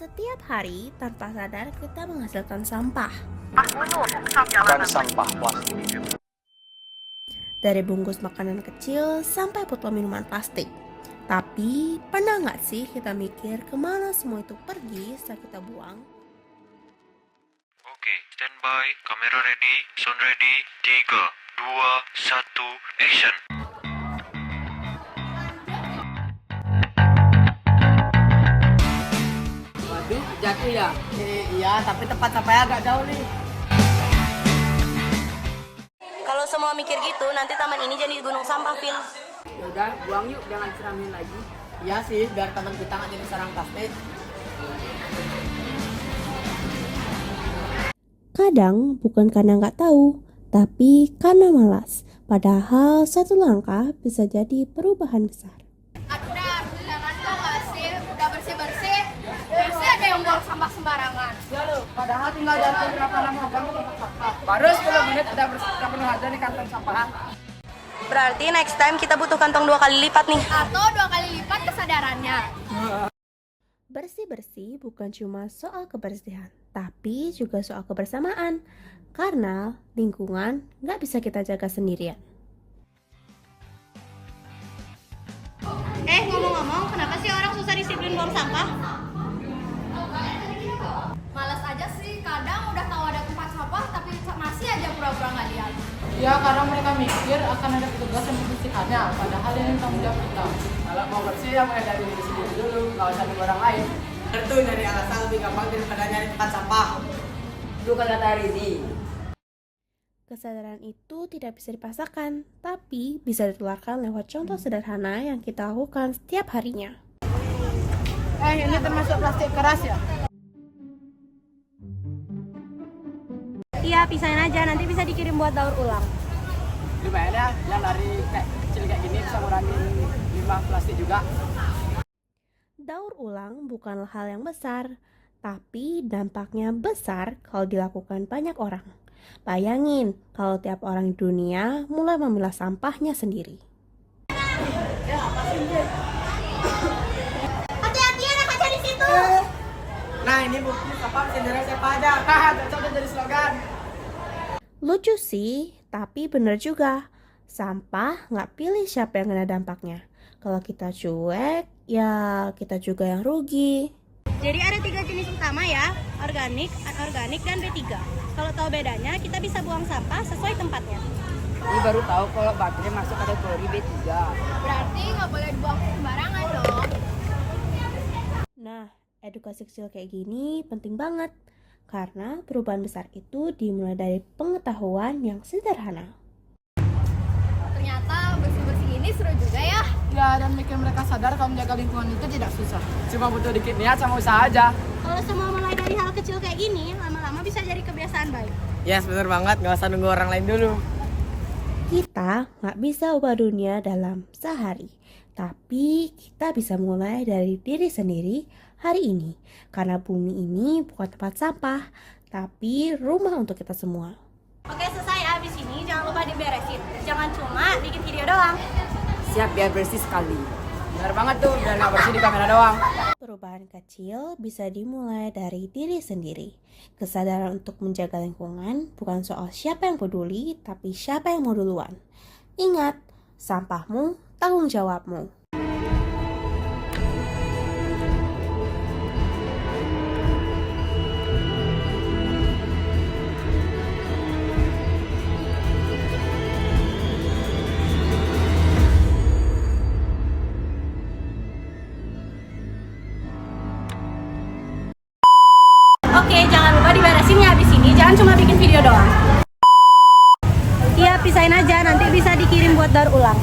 Setiap hari tanpa sadar kita menghasilkan sampah. Bukan sampah plastik. Dari bungkus makanan kecil sampai botol minuman plastik. Tapi pernah nggak sih kita mikir kemana semua itu pergi setelah kita buang? Oke, standby, kamera ready, sound ready, 3, 2, 1, action. Waduh, jatuh ya? Iya, tapi tempat sampahnya agak jauh nih. Kalau semua mikir gitu, nanti taman ini jadi gunung sampah, Phil. Yaudah, buang yuk, jangan siramin lagi. Iya sih, biar teman kita nggak jadi sarang plastik. Kadang bukan karena nggak tahu, tapi karena malas. Padahal satu langkah bisa jadi perubahan besar. Udah, jangan dong nggak sih? Udah bersih-bersih, masih ada yang buang sampah sembarangan. Ya lo, padahal tinggal jalan beberapa lama gang ke tempat sampah. Baru 10 menit udah penuh aja nih kantong sampah. Berarti next time kita butuh kantong 2 kali lipat nih. Atau 2 kali lipat kesadarannya. Bersih-bersih bukan cuma soal kebersihan, tapi juga soal kebersamaan. Karena lingkungan nggak bisa kita jaga sendirian. Ngomong-ngomong, kenapa sih orang susah disiplin buang sampah? Malas aja sih, kadang udah tahu ada tempat sampah, tapi masih aja pura-pura nggak lihat. Ya, karena mereka mikir akan ada petugas yang membersihkannya, padahal ini tanggung jawab kita. Kalau mau bersih ya mulai dari diri sendiri dulu, nggak usah nunggu orang lain. Itu dari alasan lebih gampang daripada nyari tempat sampah. Itu kata Rini. Kesadaran itu tidak bisa dipaksakan, tapi bisa ditularkan lewat contoh sederhana yang kita lakukan setiap harinya. Ini termasuk plastik keras ya? Iya, pisahin aja, nanti bisa dikirim buat daur ulang. Lumayan ya, yang dari kayak kecil kayak gini bisa ngurangin limbah plastik juga. Daur ulang bukanlah hal yang besar, tapi dampaknya besar kalau dilakukan banyak orang. Bayangin kalau tiap orang di dunia mulai memilah sampahnya sendiri. Hati-hati ada kaca di situ. Nah, ini bukti sampah sendiri siapa aja. Nah, cocok jadi slogan. Lucu sih, tapi bener juga. Sampah nggak pilih siapa yang kena dampaknya. Kalau kita cuek, ya kita juga yang rugi. Jadi ada 3 jenis utama ya, organik, anorganik, dan B3. Kalau tahu bedanya, kita bisa buang sampah sesuai tempatnya. Ini baru tahu kalau baterai masuk kategori B3. Berarti nggak boleh dibuang sembarangan dong. Nah, edukasi kecil kayak gini penting banget. Karena perubahan besar itu dimulai dari pengetahuan yang sederhana. Ternyata bersih-bersih ini seru juga ya. Ya, dan bikin mereka sadar kalau menjaga lingkungan itu tidak susah. Cuma butuh dikit niat sama usaha aja. Kalau semua mulai dari hal kecil kayak gini, lama-lama bisa jadi kebiasaan baik. Yes, bener banget. Nggak usah nunggu orang lain dulu. Kita nggak bisa ubah dunia dalam sehari. Tapi kita bisa mulai dari diri sendiri hari ini. Karena bumi ini bukan tempat sampah, tapi rumah untuk kita semua. Oke, selesai ya. Abis ini jangan lupa diberesin. Jangan cuma bikin video doang. Siap biar bersih sekali. Benar banget tuh, biar nggak bersih di kamera doang. Perubahan kecil bisa dimulai dari diri sendiri. Kesadaran untuk menjaga lingkungan bukan soal siapa yang peduli, tapi siapa yang mau duluan. Ingat, sampahmu tanggung jawabmu. Oke, jangan lupa diberesin ya abis ini. Jangan cuma bikin video doang. Iya, pisahin aja, nanti bisa dikirim buat daur ulang.